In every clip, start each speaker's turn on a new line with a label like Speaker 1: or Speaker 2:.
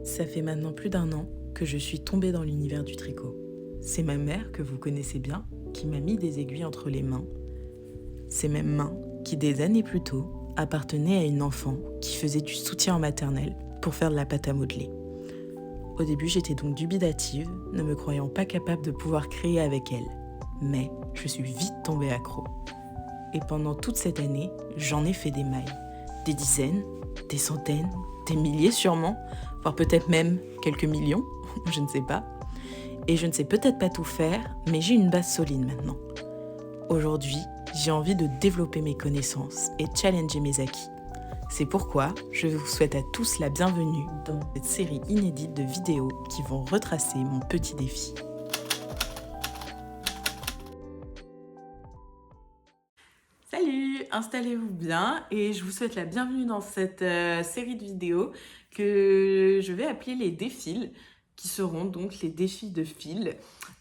Speaker 1: Ça fait maintenant plus d'1 an que je suis tombée dans l'univers du tricot. C'est ma mère, que vous connaissez bien, qui m'a mis des aiguilles entre les mains. Ces mêmes mains qui, des années plus tôt, appartenaient à une enfant qui faisait du soutien en maternelle pour faire de la pâte à modeler. Au début, j'étais donc dubitative, ne me croyant pas capable de pouvoir créer avec elle. Mais je suis vite tombée accro. Et pendant toute cette année, j'en ai fait des mailles. Des dizaines, des centaines, des milliers sûrement, voire peut-être même quelques millions, je ne sais pas. Et je ne sais peut-être pas tout faire, mais j'ai une base solide maintenant. Aujourd'hui, j'ai envie de développer mes connaissances et challenger mes acquis. C'est pourquoi je vous souhaite à tous la bienvenue dans cette série inédite de vidéos qui vont retracer mon petit défi. Salut, installez-vous bien et je vous souhaite la bienvenue dans cette série de vidéos que je vais appeler les défils, qui seront donc les défis de fil.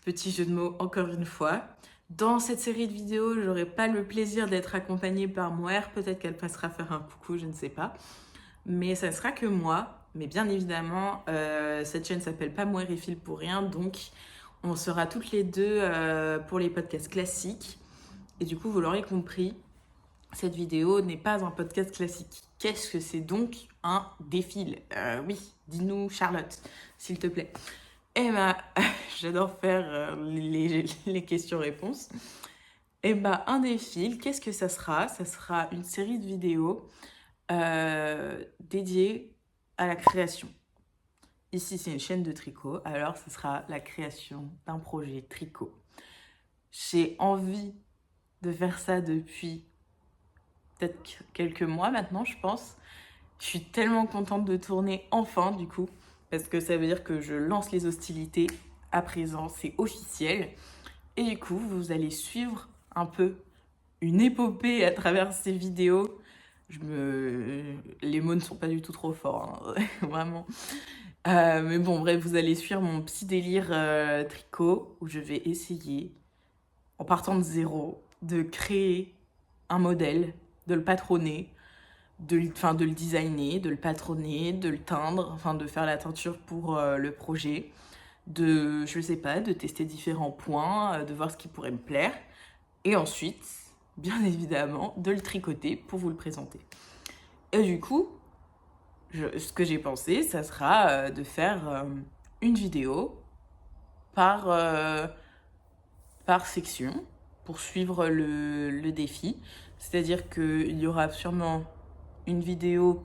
Speaker 1: Petit jeu de mots encore une fois. Dans cette série de vidéos, j'aurai pas le plaisir d'être accompagnée par Moer, peut-être qu'elle passera faire un coucou, je ne sais pas. Mais ça ne sera que moi, mais bien évidemment, cette chaîne s'appelle pas Moer et Fil pour rien, donc on sera toutes les deux pour les podcasts classiques. Et du coup, vous l'aurez compris, cette vidéo n'est pas un podcast classique. Qu'est-ce que c'est donc un défil? Oui, dis-nous Charlotte, s'il te plaît. Eh ben, j'adore faire les questions-réponses. Eh ben, un défil, qu'est-ce que ça sera? Ça sera une série de vidéos dédiées à la création. Ici, c'est une chaîne de tricot, alors ce sera la création d'un projet tricot. J'ai envie de faire ça depuis peut-être quelques mois maintenant, je pense. Je suis tellement contente de tourner enfin, du coup, parce que ça veut dire que je lance les hostilités à présent, c'est officiel. Et du coup, vous allez suivre un peu une épopée à travers ces vidéos. Les mots ne sont pas du tout trop forts, hein, vraiment. Mais bon, bref, vous allez suivre mon petit délire tricot, où je vais essayer, en partant de zéro, de créer un modèle, de le patronner, de le designer, de le patronner, de le teindre, enfin de faire la teinture pour le projet, je sais pas, de tester différents points, de voir ce qui pourrait me plaire, et ensuite, bien évidemment, de le tricoter pour vous le présenter. Et du coup, ce que j'ai pensé, ça sera de faire une vidéo par section pour suivre le défi. C'est-à-dire qu'il y aura sûrement une vidéo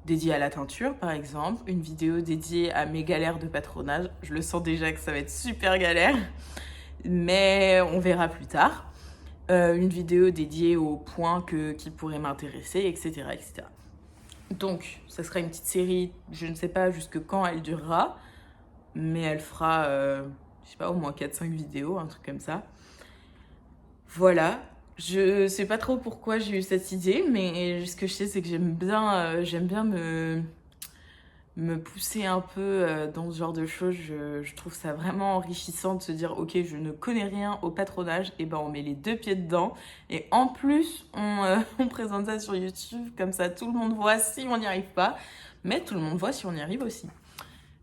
Speaker 1: dédiée à la teinture, par exemple, une vidéo dédiée à mes galères de patronage. Je le sens déjà que ça va être super galère, mais on verra plus tard. Une vidéo dédiée aux points qui pourraient m'intéresser, etc., etc. Donc, ça sera une petite série, je ne sais pas jusque quand elle durera, mais elle fera, je sais pas, au moins 4-5 vidéos, un truc comme ça. Voilà, je sais pas trop pourquoi j'ai eu cette idée, mais ce que je sais, c'est que j'aime bien me pousser un peu dans ce genre de choses. Je trouve ça vraiment enrichissant de se dire, ok, je ne connais rien au patronage, et ben on met les 2 pieds dedans, et en plus, on présente ça sur YouTube, comme ça tout le monde voit si on n'y arrive pas, mais tout le monde voit si on y arrive aussi.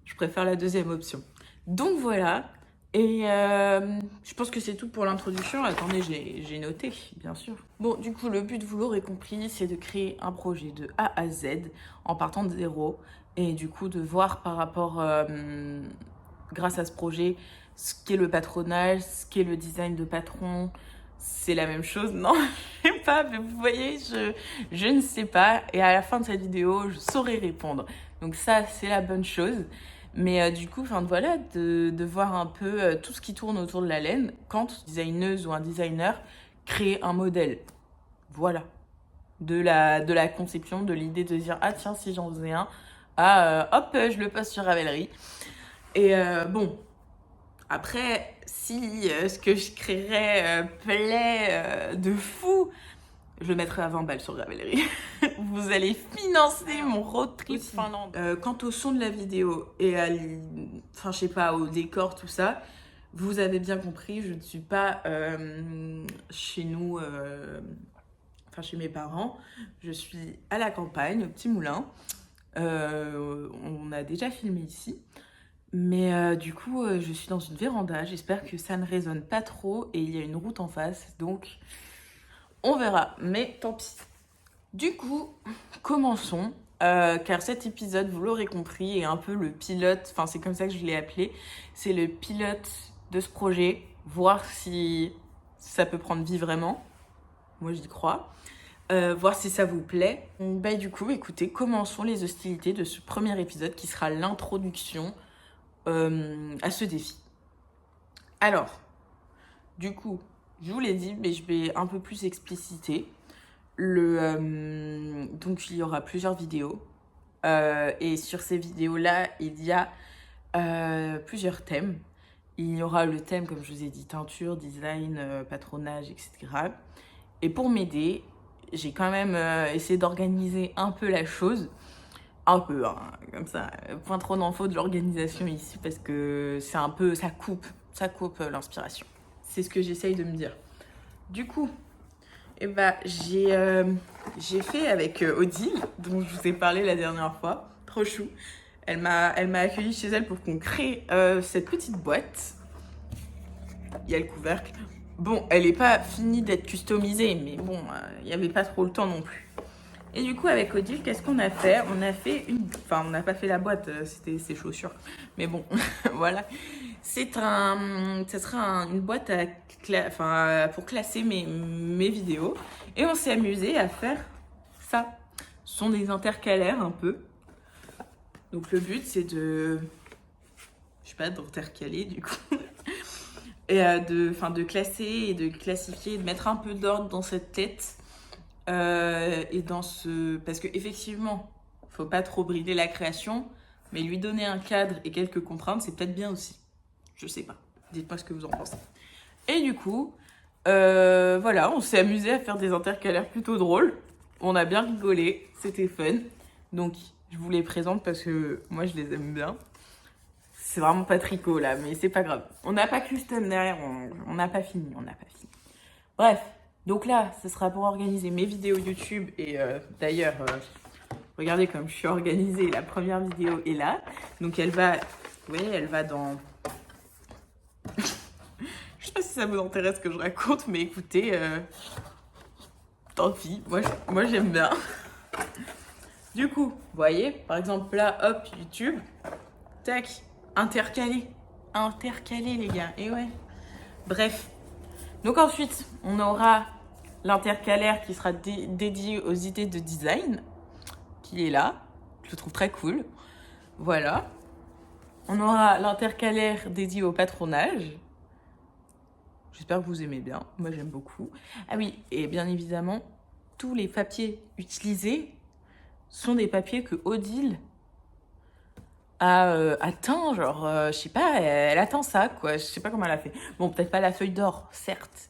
Speaker 1: Je préfère la deuxième option. Donc voilà. Et je pense que c'est tout pour l'introduction. Attendez, j'ai noté, bien sûr. Bon, du coup, le but, vous l'aurez compris, c'est de créer un projet de A à Z en partant de zéro. Et du coup, de voir par rapport, grâce à ce projet, ce qu'est le patronage, ce qu'est le design de patron. C'est la même chose? Non, je sais pas, mais vous voyez, je ne sais pas. Et à la fin de cette vidéo, je saurai répondre. Donc ça, c'est la bonne chose. Mais du coup, voilà, de voir un peu tout ce qui tourne autour de la laine quand une designeuse ou un designer crée un modèle. Voilà. De la conception, de l'idée de dire, ah tiens, si j'en faisais un, hop, je le poste sur Ravelry. Et bon, après, si ce que je créerais plaît de fou, je le mettrai à 20 balles sur Ravelry. Vous allez financer mon road trip finlandais. Quant au son de la vidéo et je sais pas, au décor, tout ça, vous avez bien compris, je ne suis pas chez nous, chez mes parents. Je suis à la campagne, au petit moulin. On a déjà filmé ici. Mais du coup, je suis dans une véranda. J'espère que ça ne résonne pas trop. Et il y a une route en face. Donc, on verra. Mais tant pis. Du coup, commençons. Car cet épisode, vous l'aurez compris, est un peu le pilote. Enfin, c'est comme ça que je l'ai appelé. C'est le pilote de ce projet. Voir si ça peut prendre vie vraiment. Moi, j'y crois. Voir si ça vous plaît. Bah, du coup, écoutez, commençons les hostilités de ce premier épisode qui sera l'introduction à ce défi. Alors, du coup, je vous l'ai dit, mais je vais un peu plus expliciter. Donc, il y aura plusieurs vidéos. Et sur ces vidéos-là, il y a plusieurs thèmes. Il y aura le thème, comme je vous ai dit, teinture, design, patronage, etc. Et pour m'aider, j'ai quand même essayé d'organiser un peu la chose. Un peu, hein, comme ça. Point trop d'infos de l'organisation ici parce que c'est un peu, ça coupe l'inspiration. C'est ce que j'essaye de me dire. Du coup, eh ben, j'ai fait avec Odile, dont je vous ai parlé la dernière fois. Trop chou. Elle m'a accueilli chez elle pour qu'on crée cette petite boîte. Il y a le couvercle. Bon, elle n'est pas finie d'être customisée, mais bon, il n'y avait pas trop le temps non plus. Et du coup, avec Odile, qu'est-ce qu'on a fait? On a fait une... Enfin, on n'a pas fait la boîte, c'était ses chaussures. Mais bon, voilà. Ça sera une boîte pour classer mes vidéos. Et on s'est amusé à faire ça. Ce sont des intercalaires un peu. Donc le but, c'est de... Je sais pas, d'intercaler du coup. Et de classer et de classifier, de mettre un peu d'ordre dans cette tête. Et dans ce... Parce qu'effectivement, faut pas trop brider la création, mais lui donner un cadre et quelques contraintes, c'est peut-être bien aussi. Je sais pas. Dites-moi ce que vous en pensez. Et du coup, voilà, on s'est amusé à faire des intercalaires plutôt drôles. On a bien rigolé, c'était fun. Donc, je vous les présente parce que moi, je les aime bien. C'est vraiment pas tricot là, mais c'est pas grave. On n'a pas custom derrière, on n'a pas fini, Bref. Donc là, ce sera pour organiser mes vidéos YouTube. Et d'ailleurs, regardez comme je suis organisée. La première vidéo est là. Donc elle va... Vous voyez, elle va dans... Je sais pas si ça vous intéresse ce que je raconte, mais écoutez, tant pis. Moi j'aime bien. Du coup, vous voyez, par exemple là, hop, YouTube. Tac, intercalé. Intercalé, les gars. Et ouais. Bref. Donc ensuite, on aura l'intercalaire qui sera dédié aux idées de design, qui est là. Je le trouve très cool. Voilà. On aura l'intercalaire dédié au patronage. J'espère que vous aimez bien. Moi, j'aime beaucoup. Ah oui, et bien évidemment, tous les papiers utilisés sont des papiers que Odile a atteint. Genre, je sais pas, elle atteint ça, quoi. Je sais pas comment elle a fait. Bon, peut-être pas la feuille d'or, certes.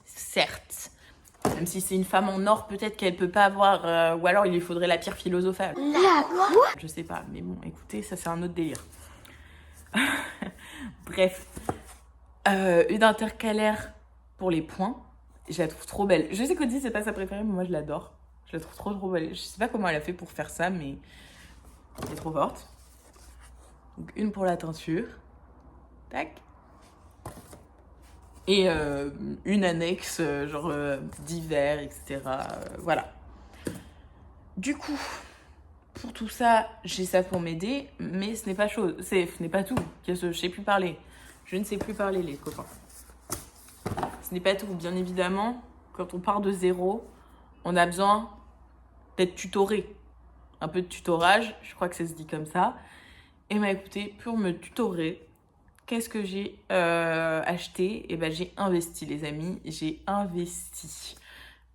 Speaker 1: Même si c'est une femme en or, peut-être qu'elle peut pas avoir... ou alors il lui faudrait la pierre philosophale.
Speaker 2: La quoi?
Speaker 1: Je sais pas, mais bon, écoutez, ça c'est un autre délire. Bref. Une intercalaire pour les points. Je la trouve trop belle. Je sais qu'Audie, c'est pas sa préférée, mais moi je l'adore. Je la trouve trop belle. Je sais pas comment elle a fait pour faire ça, mais elle est trop forte. Donc une pour la teinture. Tac. Et une annexe, genre d'hiver, etc. Voilà. Du coup, pour tout ça, j'ai ça pour m'aider, mais ce n'est pas chose. Ce n'est pas tout. Je sais plus parler. Je ne sais plus parler, les copains. Ce n'est pas tout. Bien évidemment, quand on part de zéro, on a besoin d'être tutoré. Un peu de tutorage, je crois que ça se dit comme ça. Et bah écoutez, pour me tutorer, qu'est-ce que j'ai acheté? Et ben j'ai investi, les amis. J'ai investi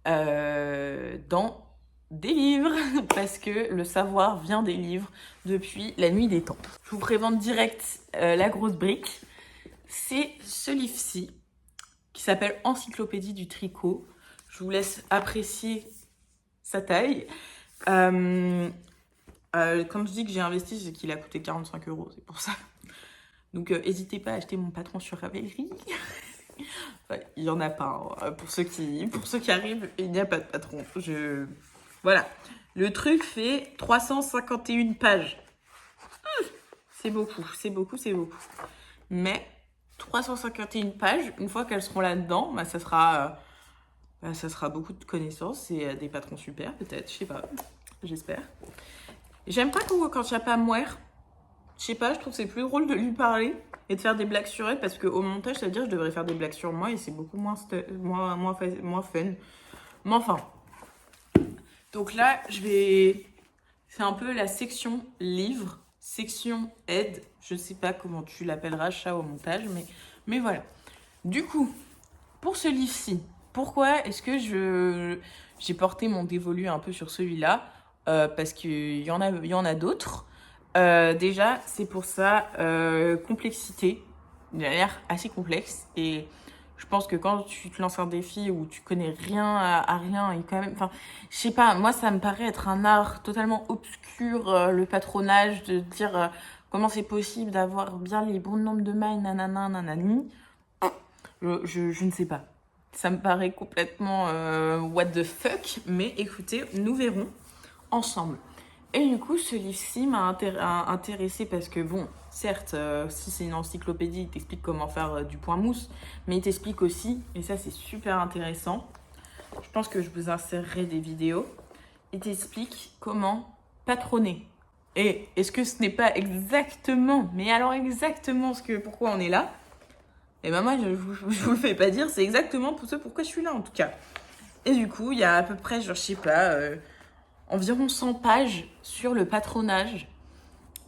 Speaker 1: dans des livres, parce que le savoir vient des livres depuis la nuit des temps. Je vous prévente direct la grosse brique. C'est ce livre-ci, qui s'appelle Encyclopédie du tricot. Je vous laisse apprécier sa taille. Quand je dis que j'ai investi, c'est qu'il a coûté 45 €, c'est pour ça. Donc n'hésitez pas à acheter mon patron sur Ravelry. Enfin, il n'y en a pas, hein. Pour ceux qui arrivent, il n'y a pas de patron. Voilà. Le truc fait 351 pages. C'est beaucoup, c'est beaucoup, c'est beaucoup. Mais 351 pages, une fois qu'elles seront là-dedans, bah, ça sera beaucoup de connaissances et des patrons super, peut-être, je sais pas, j'espère. J'aime pas quand il n'y a pas Mouer. Je sais pas, je trouve que c'est plus drôle de lui parler et de faire des blagues sur elle parce qu'au montage, ça veut dire que je devrais faire des blagues sur moi et c'est beaucoup moins fun. Mais enfin. Donc là, c'est un peu la section livre, section aide. Je sais pas comment tu l'appelleras, chat au montage, mais voilà. Du coup, pour ce livre-ci, pourquoi est-ce que j'ai porté mon dévolu un peu sur celui-là parce qu'il y en a d'autres. Déjà, c'est pour sa complexité. Il a l'air assez complexe et je pense que quand tu te lances un défi où tu connais rien à rien et quand même, enfin, je sais pas, moi ça me paraît être un art totalement obscur, le patronage, de dire comment c'est possible d'avoir bien les bons nombres de mailles, nanana, nanani. Je ne sais pas. Ça me paraît complètement what the fuck, mais écoutez, nous verrons ensemble. Et du coup, ce livre-ci m'a intéressée parce que, bon, certes, si c'est une encyclopédie, il t'explique comment faire du point mousse, mais il t'explique aussi, et ça c'est super intéressant, je pense que je vous insérerai des vidéos, il t'explique comment patronner. Et est-ce que ce n'est pas exactement, mais alors exactement pourquoi on est là? Et ben moi, je vous le fais pas dire, c'est exactement pour ce pourquoi je suis là en tout cas. Et du coup, il y a à peu près, genre, je sais pas, environ 100 pages sur le patronage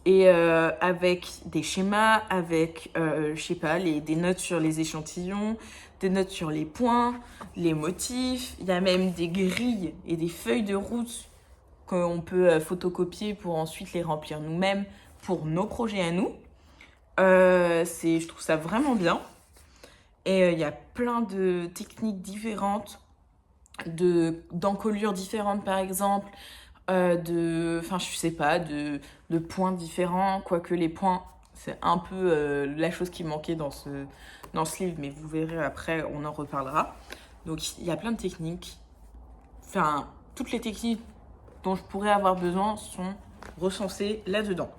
Speaker 1: et avec des schémas, avec, je sais pas, des notes sur les échantillons, des notes sur les points, les motifs. Il y a même des grilles et des feuilles de route qu'on peut photocopier pour ensuite les remplir nous-mêmes pour nos projets à nous. Je trouve ça vraiment bien. Et il y a plein de techniques différentes, d'encolures différentes par exemple, enfin je sais pas, de points différents, quoique les points c'est un peu la chose qui manquait dans ce livre, mais vous verrez après, on en reparlera. Donc il y a plein de techniques, enfin toutes les techniques dont je pourrais avoir besoin sont recensées là-dedans.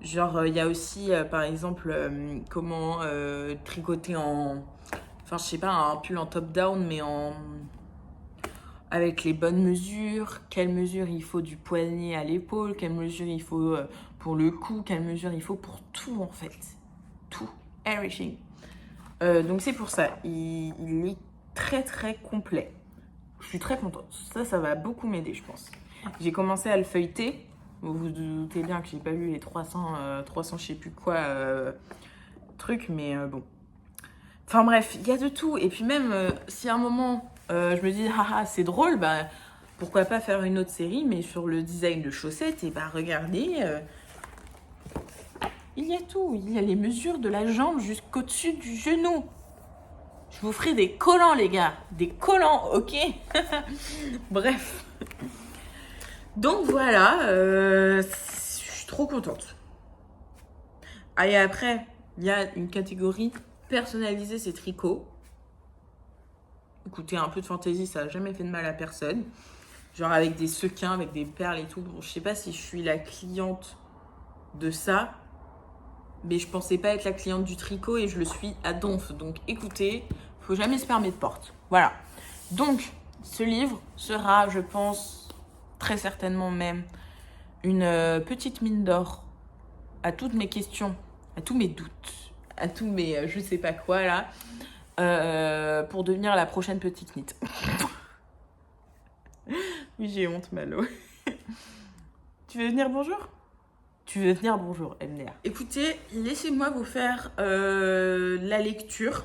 Speaker 1: Genre il y a aussi par exemple comment tricoter enfin je sais pas, un pull en top-down mais avec les bonnes mesures, quelle mesure il faut du poignet à l'épaule, quelle mesure il faut pour le cou, quelle mesure il faut pour tout en fait. Tout, everything. Donc c'est pour ça, il est très très complet. Je suis très contente. Ça va beaucoup m'aider je pense. J'ai commencé à le feuilleter. Vous vous doutez bien que j'ai pas lu les 300 je sais plus quoi trucs, mais bon. Enfin bref, il y a de tout. Et puis même si à un moment je me dis haha c'est drôle, bah pourquoi pas faire une autre série mais sur le design de chaussettes. Et bah regardez, il y a tout. Il y a les mesures de la jambe jusqu'au-dessus du genou. Je vous ferai des collants les gars, des collants, ok. Bref. Donc voilà, je suis trop contente. Ah, et après, il y a une catégorie personnaliser ses tricots. Écoutez, un peu de fantaisie, ça n'a jamais fait de mal à personne. Genre avec des sequins, avec des perles et tout. Bon, je sais pas si je suis la cliente de ça, mais je pensais pas être la cliente du tricot et je le suis à donf. Donc écoutez, faut jamais se fermer de porte. Voilà. Donc, ce livre sera, je pense, très certainement même, une petite mine d'or à toutes mes questions, à tous mes doutes, à tous mes je sais pas quoi là, pour devenir la prochaine petite knit. Oui, j'ai honte, Malo. Tu veux venir bonjour? Tu veux venir bonjour, MDR. Écoutez, laissez-moi vous faire la lecture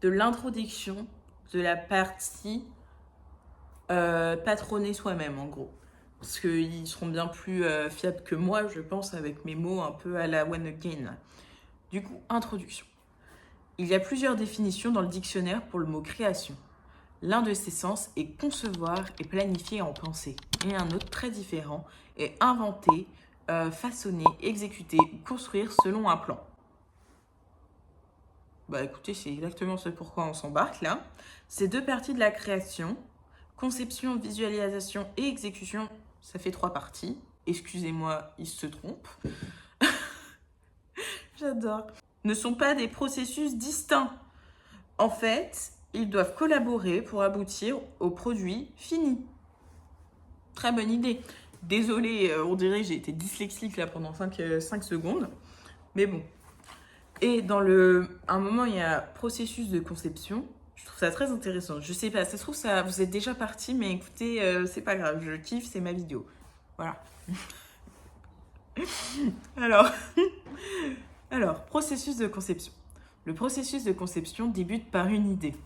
Speaker 1: de l'introduction de la partie patronner soi-même, en gros. Parce qu'ils seront bien plus fiables que moi, je pense, avec mes mots un peu à la one again. Du coup, introduction. Il y a plusieurs définitions dans le dictionnaire pour le mot création. L'un de ces sens est concevoir et planifier en pensée, et un autre très différent est inventer, façonner, exécuter ou construire selon un plan. Bah écoutez, c'est exactement ce pourquoi on s'embarque là. Ces deux parties de la création, conception, visualisation et exécution, Ça fait 3 parties. Excusez-moi, il se trompe. J'adore. Ne sont pas des processus distincts. En fait, ils doivent collaborer pour aboutir au produit fini. Très bonne idée. Désolée, on dirait que j'ai été dyslexique là pendant 5 secondes. Mais bon. Et dans un moment, il y a processus de conception. Je trouve ça très intéressant. Je sais pas, ça se trouve, ça, vous êtes déjà parti, mais écoutez, c'est pas grave. Je kiffe, c'est ma vidéo. Voilà. Alors, processus de conception. Le processus de conception débute par une idée.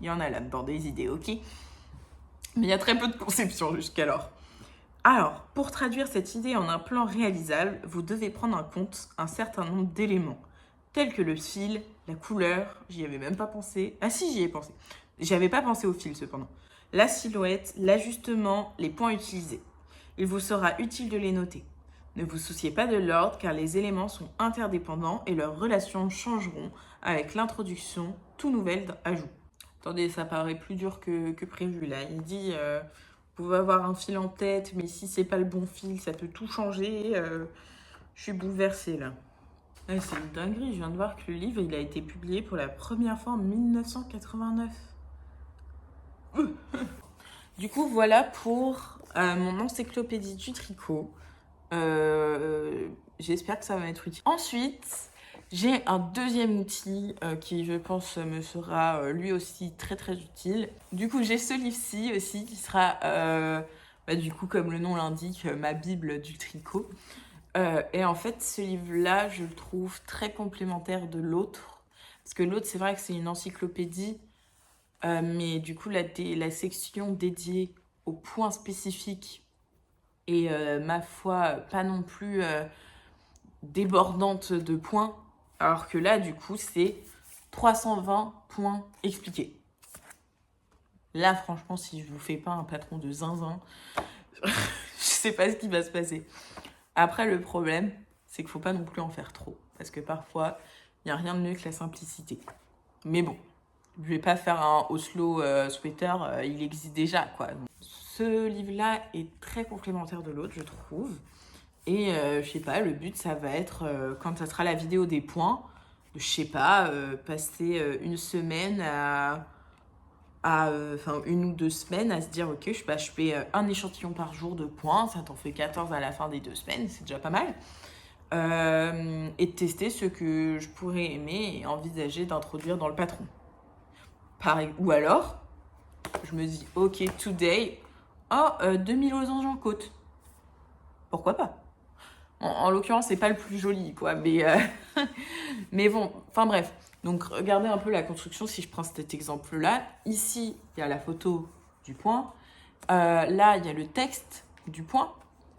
Speaker 1: Il y en a là-dedans des idées, ok? Mais il y a très peu de conception jusqu'alors. Alors, pour traduire cette idée en un plan réalisable, vous devez prendre en compte un certain nombre d'éléments, tels que le fil, la couleur, j'y avais même pas pensé. Ah si, j'y ai pensé. J'y avais pas pensé au fil cependant. La silhouette, l'ajustement, les points utilisés. Il vous sera utile de les noter. Ne vous souciez pas de l'ordre car les éléments sont interdépendants et leurs relations changeront avec l'introduction tout nouvel ajout. Attendez, ça paraît plus dur que prévu là. Il dit vous pouvez avoir un fil en tête, mais si c'est pas le bon fil, ça peut tout changer. Je suis bouleversée là. Ouais, c'est une dinguerie, je viens de voir que le livre il a été publié pour la première fois en 1989. Du coup, voilà pour mon encyclopédie du tricot. J'espère que ça va être utile. Ensuite, j'ai un deuxième outil qui, je pense, me sera lui aussi très très utile. Du coup, j'ai ce livre-ci aussi qui sera, du coup, comme le nom l'indique, ma Bible du tricot. Et en fait, ce livre-là, je le trouve très complémentaire de l'autre. Parce que l'autre, c'est vrai que c'est une encyclopédie, mais du coup, la section dédiée aux points spécifiques et ma foi, pas non plus débordante de points. Alors que là, du coup, c'est 320 points expliqués. Là, franchement, si je vous fais pas un patron de zinzin, je sais pas ce qui va se passer. Après, le problème, c'est qu'il faut pas non plus en faire trop. Parce que parfois, il n'y a rien de mieux que la simplicité. Mais bon, je vais pas faire un Oslo sweater, il existe déjà, quoi. Ce livre-là est très complémentaire de l'autre, je trouve. Et je sais pas, le but, ça va être, quand ça sera la vidéo des points, je sais pas, passer une semaine enfin une ou 2 semaines à se dire, ok, je fais un échantillon par jour de points, ça t'en fait 14 à la fin des 2 semaines, c'est déjà pas mal. Et de tester ce que je pourrais aimer et envisager d'introduire dans le patron. Ou alors, je me dis, ok, today, 2000 losanges en côte. Pourquoi pas? En l'occurrence, c'est pas le plus joli, quoi. Mais bon, enfin bref. Donc, regardez un peu la construction si je prends cet exemple-là. Ici, il y a la photo du point. Là, il y a le texte du point.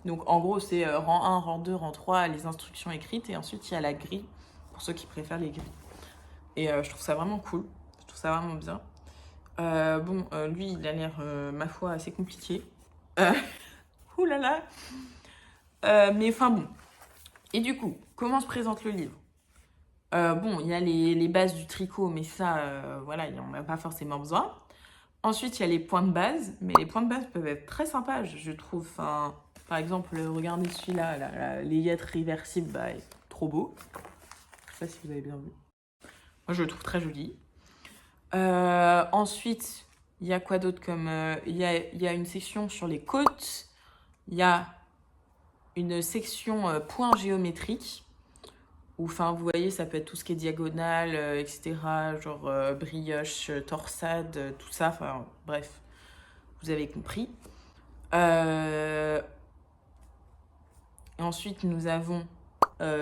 Speaker 1: Donc, en gros, c'est rang 1, rang 2, rang 3, les instructions écrites. Et ensuite, il y a la grille, pour ceux qui préfèrent les grilles. Et je trouve ça vraiment cool. Je trouve ça vraiment bien. Lui, il a l'air, ma foi, assez compliqué. Ouh là là. Mais enfin bon. Et du coup, comment se présente le livre? Il y a les bases du tricot, mais ça, voilà, il n'y en a pas forcément besoin. Ensuite, il y a les points de base, mais les points de base peuvent être très sympas, je trouve. Enfin, par exemple, regardez celui-là, la layette réversible, est trop beau. Je sais pas si vous avez bien vu. Moi, je le trouve très joli. Ensuite, il y a quoi d'autre comme... Il y a une section sur les côtes. Il y a une section points géométriques. Enfin, vous voyez, ça peut être tout ce qui est diagonale, etc. Genre brioche, torsade, tout ça. Enfin, bref, vous avez compris. Et ensuite, nous avons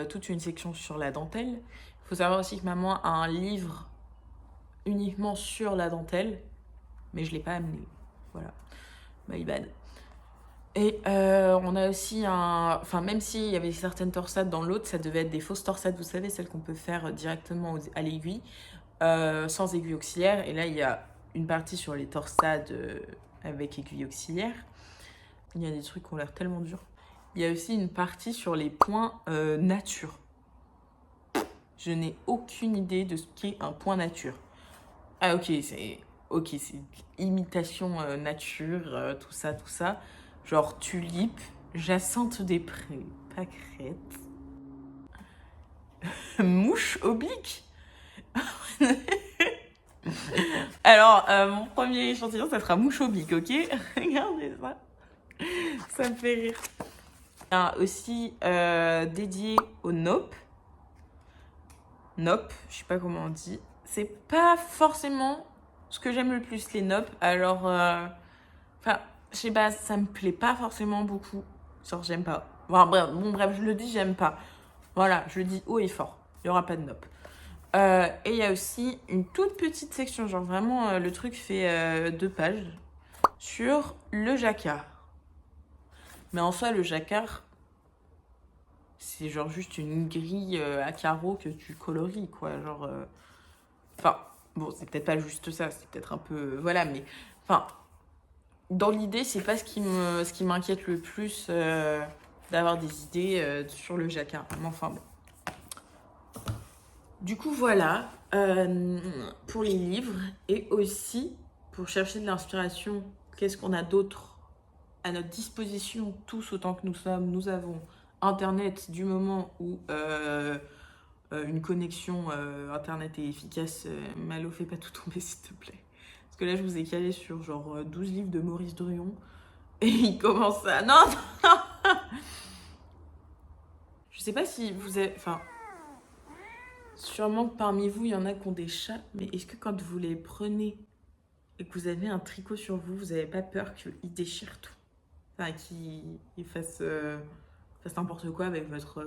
Speaker 1: toute une section sur la dentelle. Il faut savoir aussi que maman a un livre uniquement sur la dentelle, mais je ne l'ai pas amené. Voilà, my bad. Et on a aussi Enfin, même s'il y avait certaines torsades dans l'autre, ça devait être des fausses torsades, vous savez, celles qu'on peut faire directement à l'aiguille, sans aiguille auxiliaire. Et là, il y a une partie sur les torsades avec aiguille auxiliaire. Il y a des trucs qui ont l'air tellement durs. Il y a aussi une partie sur les points nature. Je n'ai aucune idée de ce qu'est un point nature. Ah, ok, c'est imitation nature, tout ça, tout ça. genre tulipe, jacinthe des prés, pâquerette, mouche oblique. Alors, mon premier échantillon, ça sera mouche oblique, ok? Regardez ça. Ça me fait rire. Aussi dédié au nope. Nope, je sais pas comment on dit. C'est pas forcément ce que j'aime le plus, les nopes. Alors, enfin, je sais pas, ça me plaît pas forcément beaucoup. Genre, j'aime pas. Bref, je le dis, j'aime pas. Voilà, je le dis haut et fort. Il y aura pas de nope. Et il y a aussi une toute petite section, genre vraiment, le truc fait 2 pages, sur le jacquard. Mais en soi, le jacquard, c'est genre juste une grille à carreaux que tu colories, quoi. Genre. Enfin, bon, c'est peut-être pas juste ça, c'est peut-être un peu. Voilà, mais. Enfin, dans l'idée, c'est pas ce qui m'inquiète le plus d'avoir des idées sur le jacquard. Mais enfin, bon. Du coup, voilà. Pour les livres et aussi pour chercher de l'inspiration, qu'est-ce qu'on a d'autre à notre disposition, tous autant que nous sommes. Nous avons Internet du moment où une connexion Internet est efficace. Malo, fais pas tout tomber, s'il te plaît. Parce que là, je vous ai calé sur genre 12 livres de Maurice Druon. Et il commence à... Non, non. Je sais pas si vous avez... Enfin, sûrement que parmi vous, il y en a qui ont des chats. Mais est-ce que quand vous les prenez et que vous avez un tricot sur vous, vous avez pas peur qu'il déchire tout? Enfin, qu'il fasse n'importe quoi avec votre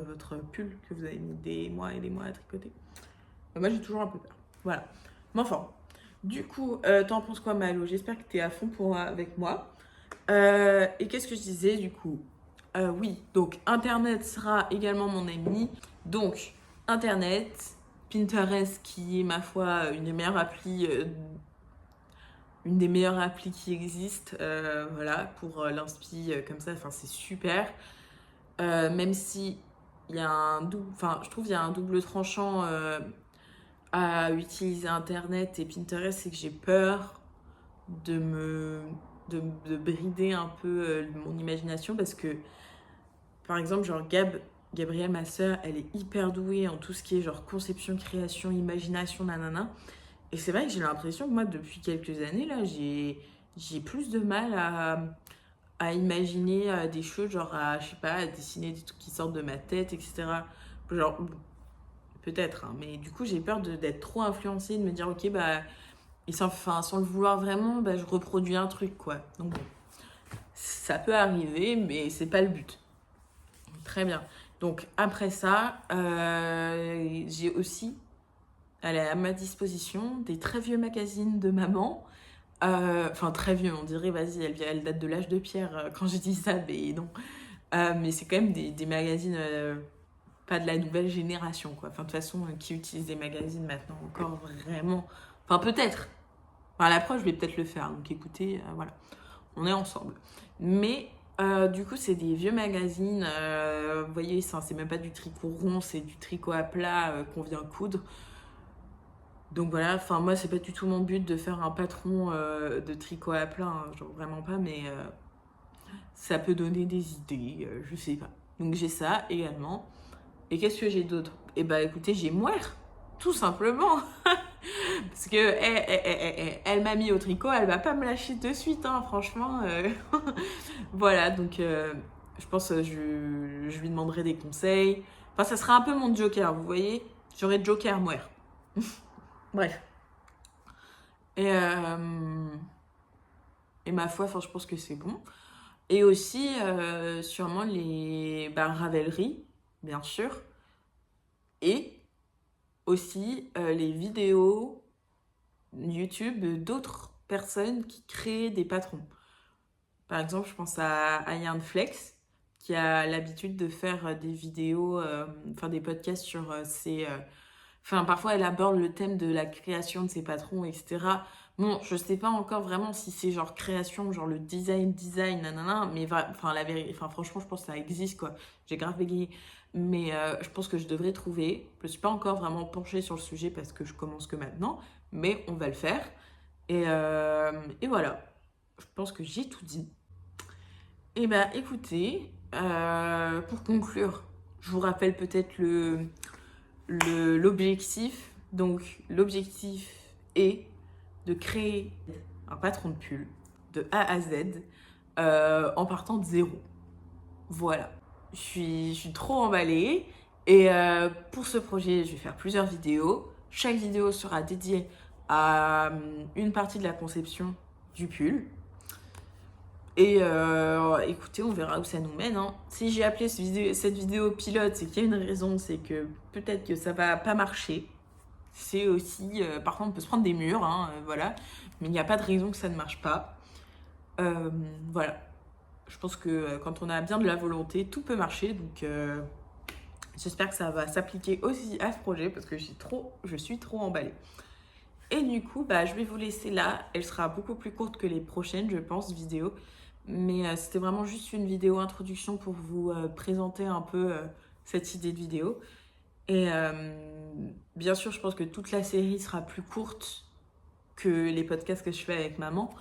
Speaker 1: pull que vous avez mis des mois et des mois à tricoter. Moi, j'ai toujours un peu peur. Voilà. Mais enfin, du coup, t'en penses quoi, Malo? J'espère que t'es à fond avec moi. Et qu'est-ce que je disais, du coup? Oui, donc Internet sera également mon ami. Donc, Internet, Pinterest, qui est, ma foi, une des meilleures applis qui existent, voilà, pour l'inspi comme ça, enfin, c'est super. Même si il y a je trouve qu'il y a un double tranchant à utiliser Internet et Pinterest, c'est que j'ai peur de de brider un peu mon imagination parce que, par exemple, genre Gabrielle, ma sœur, elle est hyper douée en tout ce qui est genre conception, création, imagination, nanana. Et c'est vrai que j'ai l'impression que moi, depuis quelques années, là, j'ai plus de mal à imaginer des choses, genre je sais pas, à dessiner des trucs qui sortent de ma tête, etc. Genre, peut-être, hein, mais du coup, j'ai peur d'être trop influencée, de me dire, ok, bah, et sans le vouloir vraiment, bah, je reproduis un truc, quoi. Donc bon, ça peut arriver, mais c'est pas le but. Très bien. Donc après ça, j'ai aussi à ma disposition des très vieux magazines de maman. Enfin, très vieux, on dirait, vas-y, elle date de l'âge de pierre quand je dis ça, mais non. Mais c'est quand même des magazines, pas de la nouvelle génération, quoi. Enfin, de toute façon, qui utilise des magazines maintenant encore vraiment. Enfin, peut-être. Enfin, à l'approche, je vais peut-être le faire. Donc écoutez, voilà, on est ensemble. Mais du coup, c'est des vieux magazines. Vous voyez, c'est même pas du tricot rond, c'est du tricot à plat qu'on vient coudre. Donc voilà, enfin moi c'est pas du tout mon but de faire un patron de tricot à plat, hein, genre vraiment pas, mais ça peut donner des idées, je sais pas. Donc j'ai ça également. Et qu'est-ce que j'ai d'autre? Eh bah écoutez, j'ai Mouer, tout simplement. Parce que elle m'a mis au tricot, elle va pas me lâcher de suite, hein, franchement. Voilà, donc je pense que je lui demanderai des conseils. Enfin, ça sera un peu mon joker, vous voyez? J'aurai joker Mouer. Bref. Et, et ma foi, enfin, je pense que c'est bon. Et aussi, sûrement, les Ravelry, bien sûr. Et aussi, les vidéos YouTube d'autres personnes qui créent des patrons. Par exemple, je pense à Yann Flex, qui a l'habitude de faire des vidéos, enfin des podcasts sur ses... Enfin, parfois, elle aborde le thème de la création de ses patrons, etc. Bon, je sais pas encore vraiment si c'est genre création, genre le design, nanana, mais enfin, la vérité, enfin, franchement, je pense que ça existe, quoi. J'ai grave bégayé. Mais je pense que je devrais trouver. Je suis pas encore vraiment penchée sur le sujet parce que je commence que maintenant, mais on va le faire. Et voilà. Je pense que j'ai tout dit. Et bah écoutez, pour conclure, je vous rappelle peut-être l'objectif. Donc l'objectif est de créer un patron de pull de A à Z en partant de zéro. Voilà. Je suis trop emballée. Et pour ce projet, je vais faire plusieurs vidéos. Chaque vidéo sera dédiée à une partie de la conception du pull. Et écoutez, on verra où ça nous mène, hein. Si j'ai appelé cette vidéo pilote, c'est qu'il y a une raison, c'est que peut-être que ça va pas marcher. C'est aussi, parfois on peut se prendre des murs, hein, voilà. Mais il n'y a pas de raison que ça ne marche pas. Voilà. Je pense que quand on a bien de la volonté, tout peut marcher. Donc j'espère que ça va s'appliquer aussi à ce projet parce que je suis trop emballée. Et du coup, bah, je vais vous laisser là. Elle sera beaucoup plus courte que les prochaines, je pense, vidéos. Mais c'était vraiment juste une vidéo introduction pour vous présenter un peu cette idée de vidéo. Et bien sûr, je pense que toute la série sera plus courte que les podcasts que je fais avec maman.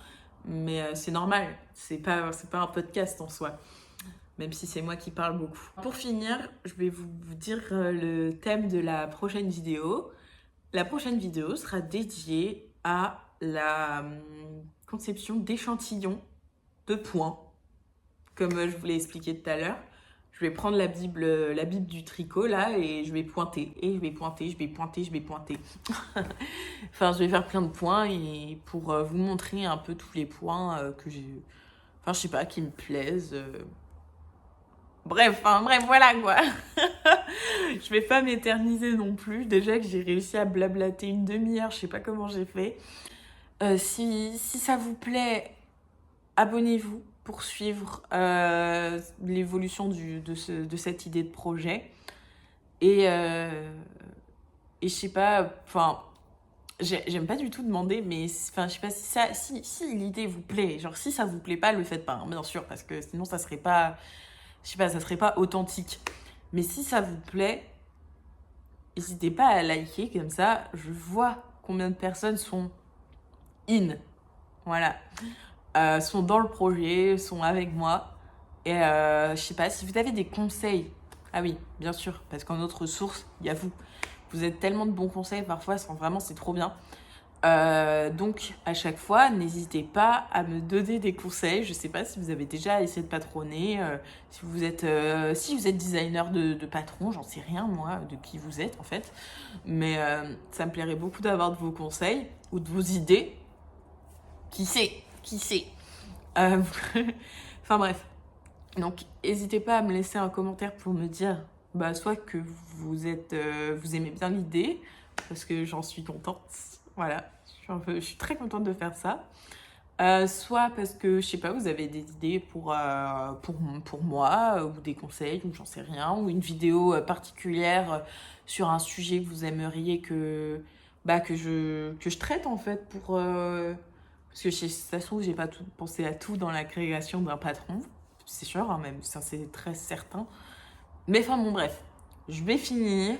Speaker 1: Mais c'est normal, c'est pas un podcast en soi, même si c'est moi qui parle beaucoup. Pour finir, je vais vous dire le thème de la prochaine vidéo. La prochaine vidéo sera dédiée à la conception d'échantillons de points, comme je vous l'ai expliqué tout à l'heure. Je vais prendre la Bible du tricot là et je vais pointer, et je vais pointer, je vais pointer, je vais pointer. Enfin, je vais faire plein de points et pour vous montrer un peu tous les points que j'ai, enfin, je sais pas, qui me plaisent. Bref, voilà quoi. Je vais pas m'éterniser non plus. Déjà que j'ai réussi à blablater une demi-heure, je sais pas comment j'ai fait. Si ça vous plaît, abonnez-vous pour suivre l'évolution de cette idée de projet. Et je sais pas, enfin, j'aime pas du tout demander, mais enfin, je sais pas si l'idée vous plaît. Genre, si ça vous plaît pas, le faites pas, hein, bien sûr, parce que sinon ça serait pas, je sais pas, ça serait pas authentique. Mais si ça vous plaît, n'hésitez pas à liker, comme ça, je vois combien de personnes sont in. Voilà. Sont dans le projet, sont avec moi. Et je sais pas, si vous avez des conseils, ah oui, bien sûr, parce qu'en autre source, il y a vous. Vous êtes tellement de bons conseils parfois, vraiment, c'est trop bien. Donc, à chaque fois, n'hésitez pas à me donner des conseils. Je sais pas si vous avez déjà essayé de patronner, si vous êtes designer de patron, j'en sais rien, moi, de qui vous êtes, en fait. Mais ça me plairait beaucoup d'avoir de vos conseils ou de vos idées. Qui sait? Euh, Enfin bref. Donc, n'hésitez pas à me laisser un commentaire pour me dire, bah, soit que vous aimez bien l'idée, parce que j'en suis contente. Voilà, je suis très contente de faire ça. Soit parce que, je sais pas, vous avez des idées pour moi, ou des conseils, ou j'en sais rien, ou une vidéo particulière sur un sujet que vous aimeriez que je traite en fait parce que ça se trouve, j'ai pas pensé à tout dans la création d'un patron. C'est sûr, hein, même, ça c'est très certain. Mais enfin bon, bref, je vais finir.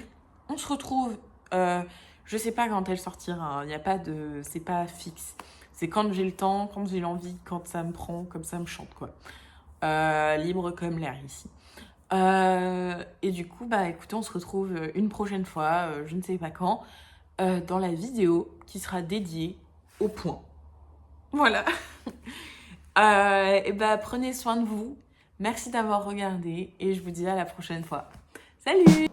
Speaker 1: On se retrouve, je sais pas quand elle sortira, hein. Il y a pas de, c'est pas fixe. C'est quand j'ai le temps, quand j'ai l'envie, quand ça me prend, comme ça me chante, quoi. Libre comme l'air ici. Et du coup, bah écoutez, on se retrouve une prochaine fois, je ne sais pas quand, dans la vidéo qui sera dédiée au point. Voilà. Et bah prenez soin de vous. Merci d'avoir regardé et je vous dis à la prochaine fois. Salut!